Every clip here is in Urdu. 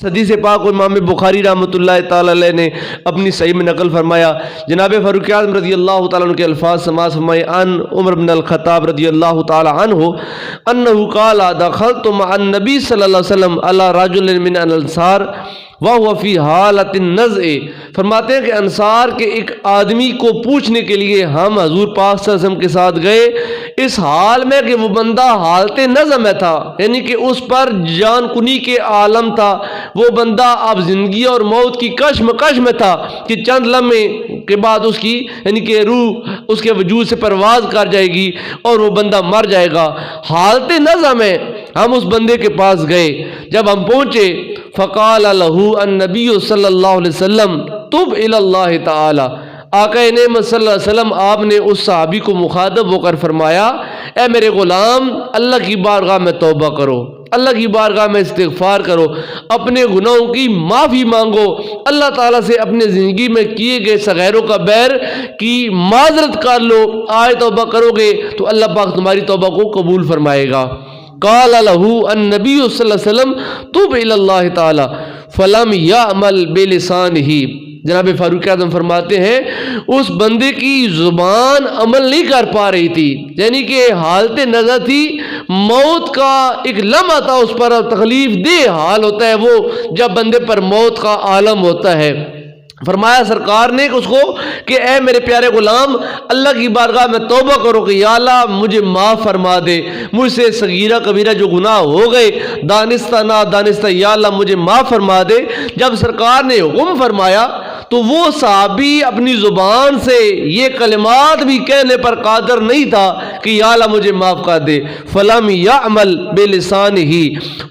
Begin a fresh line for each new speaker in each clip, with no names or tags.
حدیث پاک کو امام بخاری رحمۃ تعالی علیہ نے اپنی صحیح میں نقل فرمایا. جناب فاروق اعظم رضی اللہ تعالیٰ عنہ کے الفاظ سماعت فرمائے ان عمر بن الخطاب رضی اللہ تعالیٰ عنہ انہ قال دخلت مع النبی صلی اللہ علیہ وسلم علی رجل من الانصار وهو فی حالۃ النزع. فرماتے ہیں کہ انصار کے ایک آدمی کو پوچھنے کے لیے ہم حضور پاک صلی اللہ علیہ وسلم کے ساتھ گئے، اس حال میں کہ وہ بندہ حالت نزع میں تھا، یعنی کہ اس پر جان کنی کے عالم تھا. وہ بندہ اب زندگی اور موت کی کشمکش میں تھا کہ چند لمحے کے بعد اس کی یعنی کہ روح اس کے وجود سے پرواز کر جائے گی اور وہ بندہ مر جائے گا. حالت نزع میں ہم اس بندے کے پاس گئے. جب ہم پہنچے فقال له النبی صلی اللہ علیہ وسلم تب الی اللہ تعالی. آقا نعمت صلی اللہ علیہ وسلم آپ نے اس صحابی کو مخاطب ہو کر فرمایا، اے میرے غلام، اللہ کی بارگاہ میں توبہ کرو، اللہ کی بارگاہ میں استغفار کرو، اپنے گناہوں کی معافی مانگو، اللہ تعالیٰ سے اپنے زندگی میں کیے گئے صغیروں کا بیر کی معذرت کر لو. آئے توبہ کرو گے تو اللہ پاک تمہاری توبہ کو قبول فرمائے گا. قال له النبی صلی اللہ علیہ وسلم توب الی اللہ تعالی فلم یعمل بلسانہ. جناب فاروق اعظم فرماتے ہیں اس بندے کی زبان عمل نہیں کر پا رہی تھی، یعنی کہ حالت نزع تھی، موت کا ایک لمحہ تھا اس پر، تکلیف دہ حال ہوتا ہے وہ جب بندے پر موت کا عالم ہوتا ہے. فرمایا سرکار نے اس کو کہ اے میرے پیارے غلام، اللہ کی بارگاہ میں توبہ کرو کہ یا اللہ مجھے معاف فرما دے، مجھ سے صغیرہ کبیرہ جو گناہ ہو گئے دانستہ نہ دانستہ، یا اللہ مجھے معاف فرما دے. جب سرکار نے حکم فرمایا تو وہ صحابی اپنی زبان سے یہ کلمات بھی کہنے پر قادر نہیں تھا کہ یا اللہ مجھے معاف کر دے. فلم یعمل بلسانہ،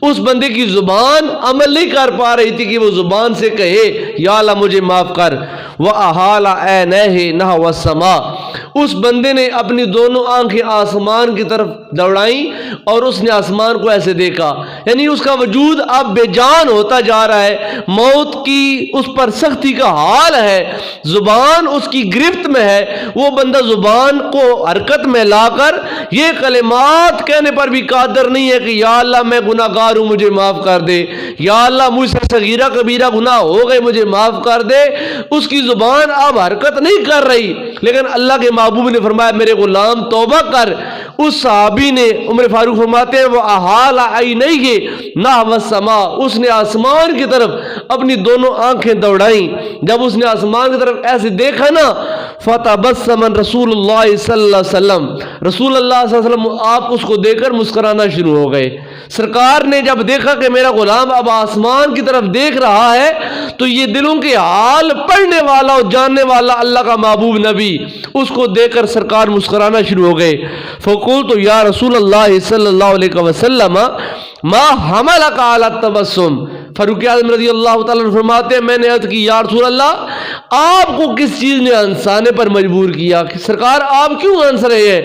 اس بندے کی زبان عمل نہیں کر پا رہی تھی کہ وہ زبان سے کہے یا اللہ مجھے معاف کر. وَأَحَالَ عَيْنَيْهِ نَحْوَ السَّمَاءِ، اس بندے نے اپنی دونوں آنکھیں آسمان کی طرف دوڑائیں اور اس نے آسمان کو ایسے دیکھا، یعنی اس کا وجود اب بے جان ہوتا جا رہا ہے، موت کی اس پر سختی کا حال ہے، زبان اس کی گرفت میں ہے. وہ بندہ زبان کو حرکت میں لا کر یہ کلمات کہنے پر بھی قادر نہیں ہے کہ یا اللہ میں گناہ گار ہوں مجھے معاف کر دے، یا اللہ مجھ سے صغیرہ کبیرہ گناہ ہو گئے مجھے معاف کر دے. اس کی زبان اب حرکت نہیں کر رہی، لیکن اللہ کے محبوب نے فرمایا میرے غلام توبہ کر. اس صحابی نے، عمر فاروق فرماتے ہیں، وہ احال عینیہ نحو السماء، اس نے آسمان کی طرف اپنی دونوں آنکھیں دوڑائیں. جب اس نے آسمان کی طرف ایسے دیکھا نا فتبسم رسول اللہ صلی اللہ علیہ وسلم، رسول اللہ صلی اللہ علیہ وسلم آپ اس کو دیکھ کر مسکرانا شروع ہو گئے. سرکار نے جب دیکھا کہ میرا غلام اب آسمان کی طرف دیکھ رہا ہے تو یہ دلوں کے حال پڑھنے والا اور جاننے والا اللہ کا محبوب نبی، اس کو دیکھ کر سرکار مسکرانا شروع ہو گئے. فقلت یا رسول اللہ صلی اللہ علیہ وسلم ما حملک علی التبسم. فاروق اعظم رضی اللہ تعالیٰ عنہ فرماتے ہیں میں نے عرض کی یا رسول اللہ آپ کو کس چیز نے ہنسانے پر مجبور کیا، سرکار آپ کیوں ہنس رہے ہیں؟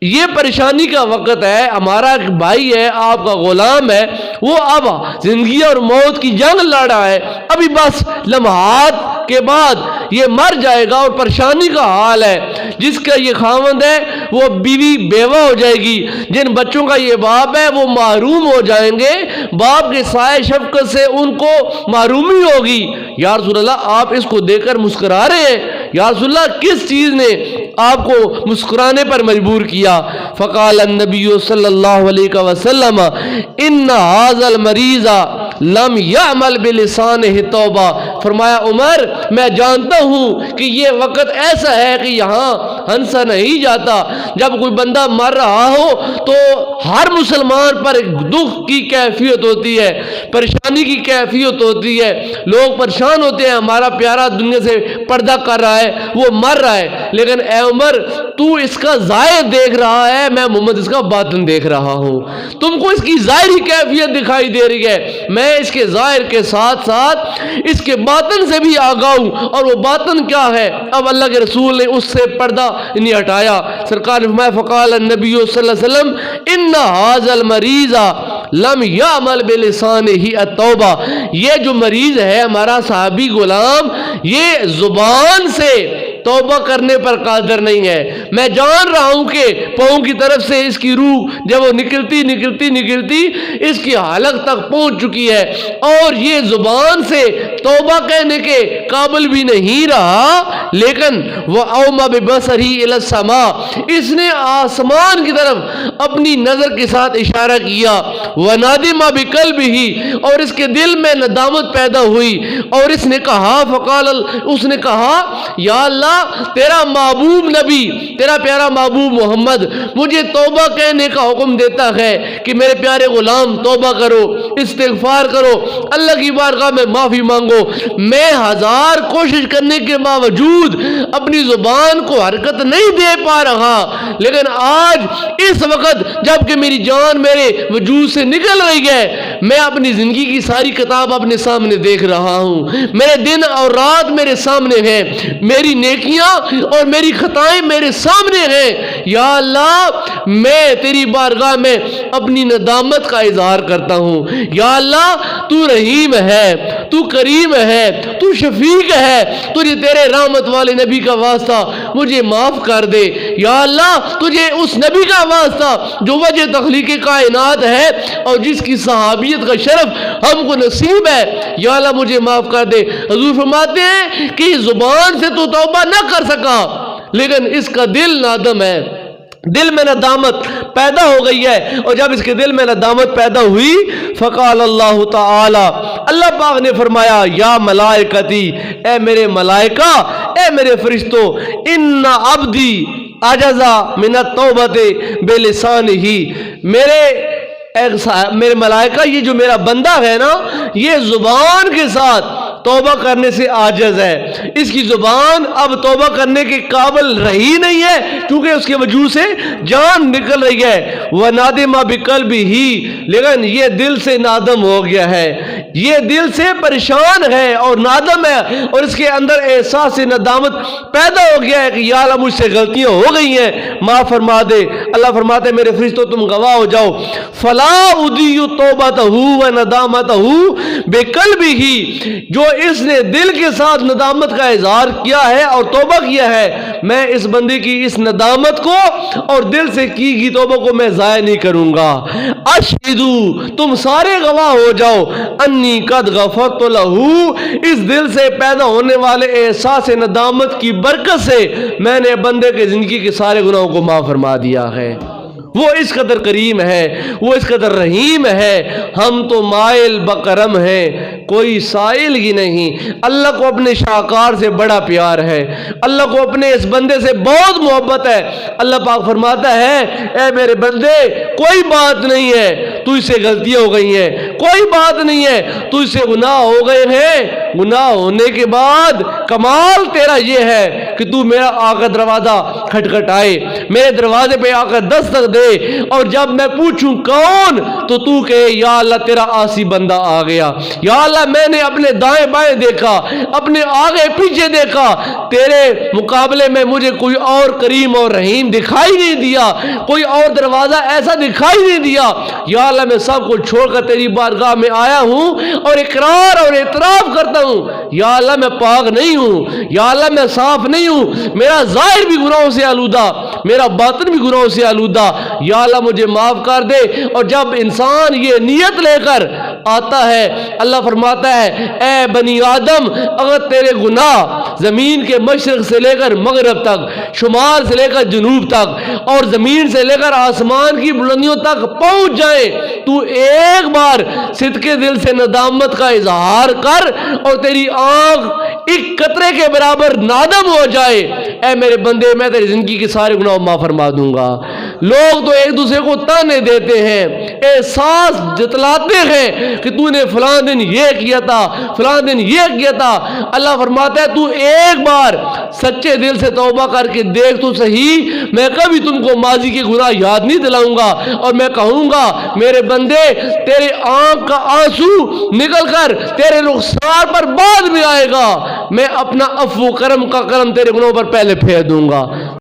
یہ پریشانی کا وقت ہے، ہمارا ایک بھائی ہے آپ کا غلام ہے، وہ اب زندگی اور موت کی جنگ لڑ رہا ہے، ابھی بس لمحات کے بعد یہ مر جائے گا اور پریشانی کا حال ہے. جس کا یہ خاوند ہے وہ بیوی بیوہ ہو جائے گی، جن بچوں کا یہ باپ ہے وہ محروم ہو جائیں گے، باپ کے سائے شفقت سے ان کو محرومی ہوگی. یا رسول اللہ آپ اس کو دیکھ کر مسکرا رہے ہیں، یا رسول اللہ کس چیز نے آپ کو مسکرانے پر مجبور کیا؟ فقال النبی صلی اللہ علیہ وسلم ان ھذا المریض لم یعمل بلسانہ توبہ. فرمایا عمر میں جانتا ہوں کہ یہ وقت ایسا ہے کہ یہاں ہنسا نہیں جاتا. جب کوئی بندہ مر رہا ہو تو ہر مسلمان پر ایک دکھ کی کیفیت ہوتی ہے، پریشانی کی کیفیت ہوتی ہے، لوگ پریشان ہوتے ہیں ہمارا پیارا دنیا سے پردہ کر رہا ہے وہ مر رہا ہے، لیکن اے عمر تو اس کا ظاہر دیکھ رہا ہے، میں محمد اس کا باطن دیکھ رہا ہوں. تم کو اس کی ظاہری کیفیت دکھائی دے رہی ہے، میں اس کے ظاہر کے ساتھ ساتھ اس کے باطن سے بھی آگاہ ہوں. اور وہ باطن کیا ہے؟ اب اللہ کے رسول نے اس سے پردہ نہیں ہٹایا. سرکار نے فرمایا فقال النبی صلی اللہ علیہ وسلم ان ھذا المریض لم یعمل بلسانہ التوبہ. یہ جو مریض ہے ہمارا صحابی غلام، یہ زبان سے توبہ کرنے پر قادر نہیں ہے۔ میں جان رہا ہوں کہ پاؤں کی طرف سے اس کی روح جب وہ نکلتی اس کی حلق تک پہنچ چکی ہے، اور یہ زبان سے توبہ کہنے کے قابل بھی نہیں رہا، لیکن وَأَوْمَ بِبَصَرِهِ إِلَى السَّمَاءِ، اس نے آسمان کی طرف اپنی نظر کے ساتھ اشارہ کیا، وَنَادِمَ بِقَلْبِهِ، اور اس کے دل میں ندامت پیدا ہوئی، اور اس نے کہا اس نے کہا یا اللہ تیرا محبوب نبی، تیرا پیارا محبوب محمد مجھے توبہ کہنے کا حکم دیتا ہے کہ میرے پیارے غلام توبہ کرو، استغفار کرو، اللہ کی بارگاہ میں معافی مانگو۔ میں ہزار کوشش کرنے کے باوجود اپنی زبان کو حرکت نہیں دے پا رہا، لیکن آج اس وقت جب کہ میری جان میرے وجود سے نکل رہی ہے، میں اپنی زندگی کی ساری کتاب اپنے سامنے دیکھ رہا ہوں، میرے دن اور رات میرے سامنے ہیں، میری نیکیاں اور میری خطائیں میرے سامنے ہیں۔ یا اللہ میں تیری بارگاہ میں اپنی ندامت کا اظہار کرتا ہوں۔ یا اللہ تو رحیم ہے، تو کریم ہے، تو شفیق ہے، تجھے تیرے رحمت والے نبی کا واسطہ مجھے معاف کر دے۔ یا اللہ تجھے اس نبی کا واسطہ جو وجہ تخلیق کائنات ہے اور جس کی صحابیت کا شرف ہم کو نصیب ہے، یا اللہ مجھے معاف کر دے۔ حضور فرماتے ہیں کہ زبان سے تو توبہ نہ کر سکا، لیکن اس کا دل نادم ہے، دل میں ندامت پیدا ہو گئی ہے، اور جب اس کے دل میں ندامت پیدا ہوئی فقال اللہ تعالی، اللہ پاک نے فرمایا یا ملائکتی، اے میرے ملائکہ، اے میرے فرشتوں، ان عبدی عجزا من التوبۃ بلسانہ، میرے ملائکہ یہ جو میرا بندہ ہے نا، یہ زبان کے ساتھ توبہ کرنے سے عاجز ہے، اس کی زبان اب توبہ کرنے کے قابل رہی نہیں ہے، کیونکہ اس کے وجود سے جان نکل رہی ہے۔ وَنَادِمَ بِقَلْبِهِ، لیکن یہ دل سے نادم ہو گیا ہے، یہ دل سے پریشان ہے اور نادم ہے، اور اس کے اندر احساس ندامت پیدا ہو گیا ہے کہ یا اللہ مجھ سے غلطیاں ہو گئی ہیں، معاف فرما دے۔ اللہ فرماتے ہیں میرے فرشتوں تم گواہ ہو جاؤ، فَلَا أُضِيُّ تَوْبَتَهُ وَنَدَامَتَهُ بِقَلْبِهِ، جو اس نے دل کے ساتھ ندامت کا اظہار کیا ہے اور توبہ کیا ہے، میں اس بندے کی اس ندامت کو اور دل سے کی گئی توبہ کو میں ضائع نہیں کروں گا۔ اشہدو، تم سارے گواہ ہو جاؤ، انی قد غفرت لہ، اس دل سے پیدا ہونے والے احساس ندامت کی برکت سے میں نے بندے کے زندگی کے سارے گناہوں کو معاف فرما دیا ہے۔ وہ اس قدر کریم ہے، وہ اس قدر رحیم ہے، ہم تو مائل بکرم ہیں، کوئی سائل ہی نہیں۔ اللہ کو اپنے شاہکار سے بڑا پیار ہے، اللہ کو اپنے اس بندے سے بہت محبت ہے۔ اللہ پاک فرماتا ہے اے میرے بندے کوئی بات نہیں ہے تو اس سے غلطیاں ہو گئی ہیں، کوئی بات نہیں ہے تو اس سے گناہ ہو گئے ہیں، گناہ ہونے کے بعد کمال تیرا یہ ہے کہ تو میرا آ کر دروازہ کھٹکھٹائے، میرے دروازے پہ آ کر دستک دے، اور جب میں پوچھوں کون تو کہے یا اللہ تیرا آسی بندہ آ گیا۔ یا اللہ میں نے اپنے دائیں بائیں دیکھا، اپنے آگے پیچھے دیکھا، تیرے مقابلے میں مجھے کوئی اور کریم اور رحیم دکھائی نہیں دیا، کوئی اور دروازہ ایسا دکھائی نہیں دیا۔ یا اللہ میں سب کو چھوڑ کر تیری بارگاہ میں آیا ہوں اور اقرار اور اعتراف کرتا ہوں یا اللہ میں پاک نہیں ہوں، یا اللہ میں صاف نہیں ہوں، میرا ظاہر بھی گناہوں سے آلودہ، میرا باطن بھی گناہوں سے آلودہ، یا اللہ مجھے معاف کر دے۔ اور جب انسان یہ نیت لے کر آتا ہے، اللہ فرماتا ہے اے بنی آدم، اگر تیرے گناہ زمین کے مشرق سے لے کر مغرب تک، شمال سے لے کر جنوب تک، اور زمین سے لے کر آسمان کی بلندیوں تک پہنچ جائے، تو ایک بار صدقے دل سے ندامت کا اظہار کر اور تیری آنکھ ایک قطرے کے برابر نادم ہو جائے، اے میرے بندے میں تیری زندگی کے سارے گناہ معاف فرما دوں گا۔ لوگ تو ایک دوسرے کو تانے دیتے ہیں، احساس جتلاتے ہیں کہ تو نے فلاں دن یہ کیا تھا، فلاں دن یہ کیا تھا۔ اللہ فرماتا ہے تو ایک بار سچے دل سے توبہ کر کے دیکھ تو صحیح، میں کبھی تم کو ماضی کے گناہ یاد نہیں دلاؤں گا، اور میں کہوں گا میرے بندے تیرے آنکھ کا آنسو نکل کر تیرے رخسار پر بعد میں آئے گا، میں اپنا عفو کرم کا کرم تیرے گناہوں پر پہلے پھیر دوں گا۔